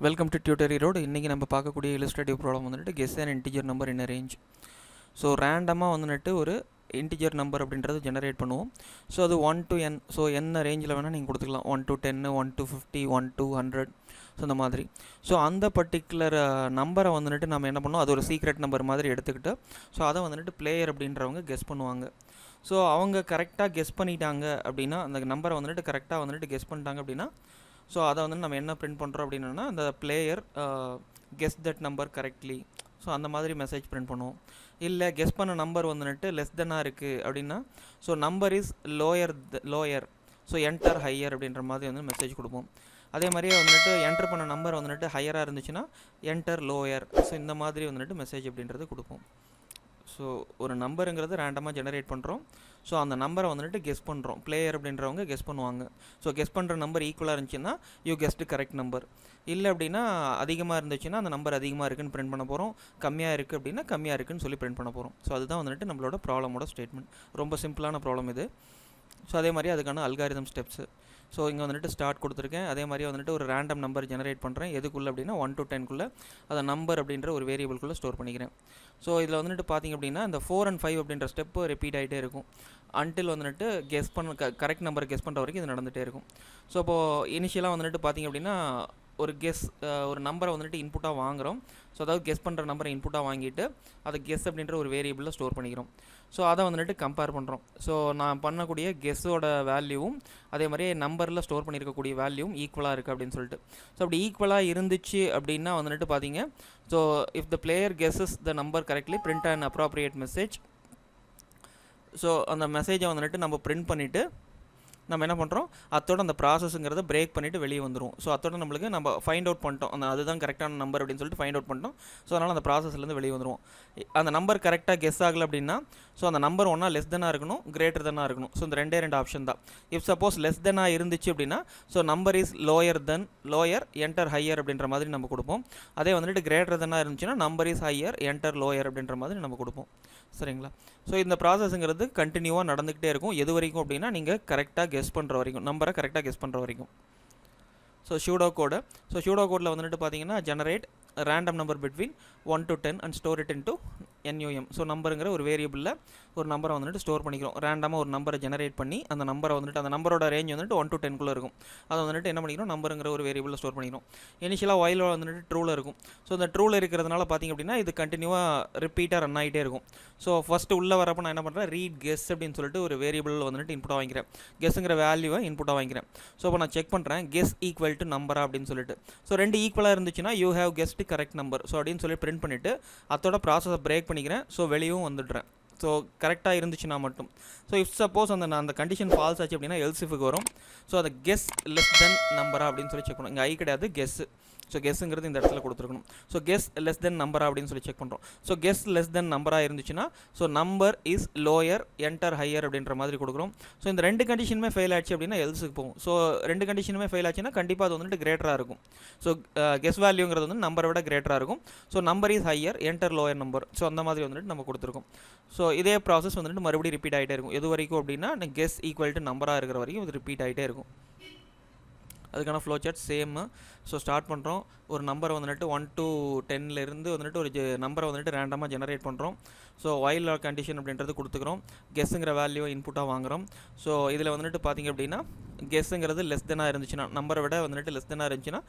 Welcome to டியூட்டரி road. இன்றைக்கி நம்ம பார்க்கக்கூடிய இல்லுஸ்ட்ரேட்டிவ் ப்ராப்ளம் வந்துட்டு guess and integer number in range. So ரேண்டமாக வந்துட்டு ஒரு இன்டிஜர் நம்பர் அப்படின்றது ஜெனரேட் பண்ணுவோம். ஸோ அது 1 to n. ஸோ என்ன ரேஞ்சில் வேணால் நீங்கள் கொடுத்துக்கலாம். 1 to 10, 1 to 50, 1 to 100. ஸோ இந்த மாதிரி. ஸோ அந்த பர்டிகுலர் நம்பரை வந்துட்டு நம்ம என்ன பண்ணோம், அது ஒரு சீக்ரெட் நம்பர் மாதிரி எடுத்துக்கிட்டு ஸோ அதை வந்துட்டு பிளேயர் அப்படின்றவங்க கெஸ் பண்ணுவாங்க. ஸோ அவங்க கரெக்டாக கெஸ் பண்ணிட்டாங்க அப்படின்னா, அந்த நம்பரை வந்துட்டு கரெக்டாக வந்துட்டு கெஸ் பண்ணிட்டாங்க அப்படின்னா, ஸோ அதை வந்து நம்ம என்ன பிரிண்ட் பண்ணுறோம் அப்படின்னா, அந்த player guess that number correctly. So அந்த மாதிரி மெசேஜ் பிரிண்ட் பண்ணுவோம். இல்லை கெஸ் பண்ண நம்பர் வந்துட்டு லெஸ் தென்னாக இருக்குது அப்படின்னா, so number is lower so enter higher அப்படின்ற மாதிரி வந்து மெசேஜ் கொடுப்போம். அதே மாதிரியே வந்துட்டு என்டர் பண்ண நம்பர் வந்துட்டு ஹையராக இருந்துச்சுன்னா என்டர் லோயர். ஸோ இந்த மாதிரி வந்துட்டு மெசேஜ் அப்படின்றது கொடுப்போம். ஸோ ஒரு நம்பருங்கிறது ரேண்டமாக ஜெனரேட் பண்ணுறோம். ஸோ அந்த நம்பரை வந்துட்டு கெஸ் பண்ணுறோம். பிளேயர் அப்படின்றவங்க கெஸ் பண்ணுவாங்க. ஸோ கெஸ் பண்ணுற நம்பர் ஈக்குவலாக இருந்துச்சுன்னா யூ கெஸ்ட்டு கரெக்ட் நம்பர். இல்லை அப்படின்னா அதிகமாக இருந்துச்சுன்னா அந்த நம்பர் அதிகமாக இருக்குன்னு பிரிண்ட் பண்ண போகிறோம். கம்மியாக இருக்குது அப்படின்னா கம்மியாக இருக்குன்னு சொல்லி பிரிண்ட் பண்ண போகிறோம். ஸோ அதுதான் வந்துட்டு நம்மளோட ப்ராப்ளமோட ஸ்டேட்மெண்ட். ரொம்ப சிம்பிளான ப்ராப்ளம் இது. ஸோ அதே மாதிரி அதுக்கான அல்காரிதம் ஸ்டெப்ஸு. ஸோ இங்கே வந்துட்டு ஸ்டார்ட் கொடுத்துருக்கேன். அதே மாதிரி வந்துட்டு ஒரு ரேண்டம் நம்பர் ஜெனரேட் பண்ணுறேன். எதுக்குள்ளே அப்படின்னா 1 to 10குள்ளே அதை நம்பர் அப்படின்ற ஒரு வேரியபிள்குள்ளே ஸ்டோர் பண்ணிக்கிறேன். ஸோ இதில் வந்துட்டு பார்த்திங்க அப்படின்னா இந்த 4 and 5 அப்படின்ற ஸ்டெப்பு ரிப்பீட் ஆகிட்டே இருக்கும். அன்டில் வந்துட்டு கெஸ் பண்ண கரெக்ட் நம்பர் கெஸ் பண்ணுற வரைக்கும் இது நடந்துகிட்டே இருக்கும். ஸோ இப்போது இனிஷியலாக வந்துட்டு பார்த்திங்க அப்படின்னா ஒரு நம்பரை வந்துட்டு இன்புட்டாக வாங்குகிறோம். ஸோ அதாவது கெஸ் பண்ணுற நம்பரை இன்புட்டாக வாங்கிட்டு அதை கெஸ் அப்படின்ற ஒரு வேரியபிளில் ஸ்டோர் பண்ணிக்கிறோம். ஸோ அதை வந்துட்டு கம்பேர் பண்ணுறோம். ஸோ நான் பண்ணக்கூடிய கெஸ்ஸோட வேல்யூவும் அதே மாதிரி நம்பரில் ஸ்டோர் பண்ணியிருக்கக்கூடிய வேல்யூவும் ஈக்குவலாக இருக்குது அப்படின்னு சொல்லிட்டு. ஸோ அப்படி ஈக்குவலாக இருந்துச்சு அப்படின்னா வந்துட்டு பார்த்தீங்க, so if the player guesses the number correctly print and appropriate message. So அந்த மெசேஜை வந்துட்டு நம்ம பிரிண்ட் பண்ணிவிட்டு நம்ம என்ன பண்ணுறோம், அதோட அந்த ப்ராசஸ்ங்கிறத பிரேக் பண்ணிவிட்டு வெளியே வந்துடும். ஸோ அதோட நம்மளுக்கு நம்ம ஃபைண்ட் அவுட் பண்ணிட்டோம், அதுதான் கரெக்டான நம்பர் அப்படின்னு சொல்லிட்டு ஃபைண்ட் அவுட் பண்ணிட்டோம். ஸோ அதனால் அந்த ப்ராசஸ்லேருந்து வெளியே வந்துடுவோம். அந்த நம்பர் கரெக்டாக கெஸ் ஆகலை அப்படின்னா, ஸோ அந்த நம்பர் ஒன்றா லெஸ் தென்னாக இருக்கணும், கிரேட்டர் தென்னாக இருக்கணும். ஸோ இந்த ரெண்டு ஆப்ஷன் தான். இஃப் சப்போஸ் லெஸ் தென்னாக இருந்துச்சு அப்படின்னா, so number is lower enter higher அப்படின்ற மாதிரி நம்ம கொடுப்போம். அதே வந்துட்டு கிரேட்டர் தென்னாக இருந்துச்சுன்னா number is higher enter lower அப்படின்ற மாதிரி நம்ம கொடுப்போம். சரிங்களா? ஸோ இந்த ப்ராசஸ்ங்கிறது கண்டினியூவாக நடந்துக்கிட்டே இருக்கும். எது வரைக்கும் அப்படின்னா, நீங்கள் கரெக்டாக கெஸ் பண்ணுற வரைக்கும், நம்பரை கரெக்டாக கெஸ் பண்ணுற வரைக்கும். So pseudo code. So pseudo கோடில் வந்துட்டு பார்த்தீங்கன்னா generate random number between 1 to 10 and store it into NUM. So நம்பருங்கிற ஒரு வேரியபிளில் ஒரு நம்பரை வந்துட்டு ஸ்டோர் பண்ணிக்கிறோம். ரேண்டமாக ஒரு நம்பரை ஜெனரேட் பண்ணி அந்த நம்பரை வந்துட்டு அந்த நம்பரோட ரேஞ்ச் வந்துட்டு 1 to 10குள்ளே இருக்கும். அதை வந்துட்டு என்ன பண்ணிக்கிறோம், நம்பருங்கிற ஒரு வேரியபிளில் ஸ்டோர் பண்ணிக்கிறோம். இனிஷியலாக ஒயில் வந்துட்டு ட்ரூவில் இருக்கும். ஸோ இந்த ட்ரூவில் இருக்கிறதுனால பார்த்திங்க அப்படின்னா இது கண்டினியூவாக ரிப்பீட்டாக ரன் ஆகிட்டே இருக்கும். ஸோ ஃபஸ்ட்டு உள்ளே வரப்போ நான் என்ன பண்ணுறேன், ரீட் கெஸ் அப்படின்னு சொல்லிட்டு ஒரு வேரியபிள் வந்துட்டு இன்புட்டாக வாங்கிக்கிறேன். கெஸ்ஸுங்கிற வேல்யூவை இன்புட்டாக வாங்கிக்கிறேன். ஸோ இப்போ நான் செக் பண்ணுறேன், கெஸ் ஈக்குவல் டு நம்பரா அப்படின்னு சொல்லிட்டு. ஸோ ரெண்டு ஈக்குவலாக இருந்துச்சுன்னா you have guest correct number. So அப்படின்னு சொல்லி பிரிண்ட் பண்ணிவிட்டு அதோட ப்ராசஸை பிரேக் பண்ணிக்கிறேன். ஸோ வெளியும் வந்துடுறேன். ஸோ கரெக்டாக இருந்துச்சுன்னா மட்டும். ஸோ இஃப் சப்போஸ் அந்த கண்டிஷன் ஃபால்ஸ் ஆச்சு அப்படின்னா எல்சிஃபுக்கு வரும். ஸோ அதை கெஸ் லெஸ் தென் நம்பரா அப்படின்னு சொல்லி செக் பண்ணணும். இங்கே ஐ கிடையாது, கெஸ். ஸோ கெஸ்ஸுங்கிறது இந்த இடத்துல கொடுத்துருக்கணும். ஸோ கெஸ் லெஸ் தென் நம்பரா அப்படின்னு சொல்லி செக் பண்ணுறோம். ஸோ கெஸ் லெஸ் தென் நம்பராக இருந்துச்சுன்னா so number is lower enter higher அப்படின்ற மாதிரி கொடுக்குறோம். ஸோ இந்த ரெண்டு கண்டிஷனுமே ஃபெயில் ஆச்சு அப்படின்னா எல்ஸுக்கு போகும். ஸோ ரெண்டு கண்டிஷனுமே ஃபெயில் ஆச்சுன்னா கண்டிப்பாக அது வந்துட்டு கிரேட்டராக இருக்கும். ஸோ கெஸ் வேல்யூங்கிறது வந்து நம்பரை விட கிரேட்டராக இருக்கும். So number is higher enter lower number. So அந்த மாதிரி வந்துட்டு நம்ம கொடுத்துருக்கோம். ஸோ இதே ப்ராசஸ் வந்துட்டு மறுபடியும் ரிப்பீட் ஆகிட்டே இருக்கும். எது வரைக்கும் அப்படின்னா கெஸ் ஈக்குவல் டு நம்பராக இருக்கிற வரைக்கும் இது ரிப்பீட் ஆகிட்டே இருக்கும். அதுக்கான flow chart same. So start பண்ணுறோம். ஒரு நம்பரை வந்துட்டு 1 to 10லேருந்து வந்துட்டு ஒரு நம்பரை வந்துட்டு ரேண்டமாக ஜெனரேட் பண்ணுறோம். ஸோ ஒயில் கண்டிஷன் அப்படின்றது கொடுத்துக்கிறோம். கெஸ்ஸுங்கிற வேல்யூவை இன்புட்டாக வாங்குகிறோம். ஸோ இதில் வந்துட்டு பார்த்திங்க அப்படின்னா கெஸ்ஸுங்கிறது லெஸ் தென்னாக இருந்துச்சுன்னா, நம்பரை விட வந்துட்டு லெஸ் தென்னாக இருந்துச்சுன்னா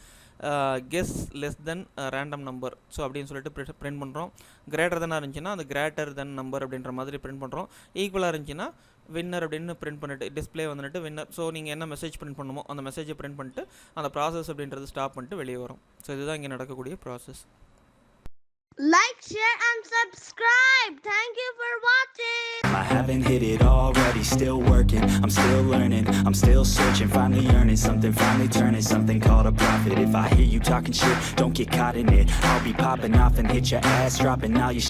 guess less than random number. So அப்படின்னு சொல்லிட்டு பிரிண்ட் பண்ணுறோம். கிரேட்டர் தென்னாக இருந்துச்சுன்னா அது கிரேட்டர் தென் நம்பர் அப்படின்ற மாதிரி பிரிண்ட் பண்ணுறோம். ஈக்குவலாக இருந்துச்சுன்னா வின்னர் அப்படின்னு பிரிண்ட் பண்ணிட்டு டிஸ்பிளே வந்துட்டு வின்னர். ஸோ நீங்கள் என்ன மெசேஜ் பிரிண்ட் பண்ணுமோ அந்த மெசேஜை பிரிண்ட் பண்ணிட்டு அந்த ப்ராசஸ் அப்படின்றது ஸ்டாப் பண்ணிட்டு வெளியே வரும். ஸோ இதுதான் இங்கே நடக்கக்கூடிய process. Like, share and subscribe. Thank you for watching. I haven't hit it already, still working, I'm still learning, I'm still searching, finally earning something, finally turning something called a profit. If I hear you talking shit, don't get caught in it, I'll be popping off and hit your ass dropping, now you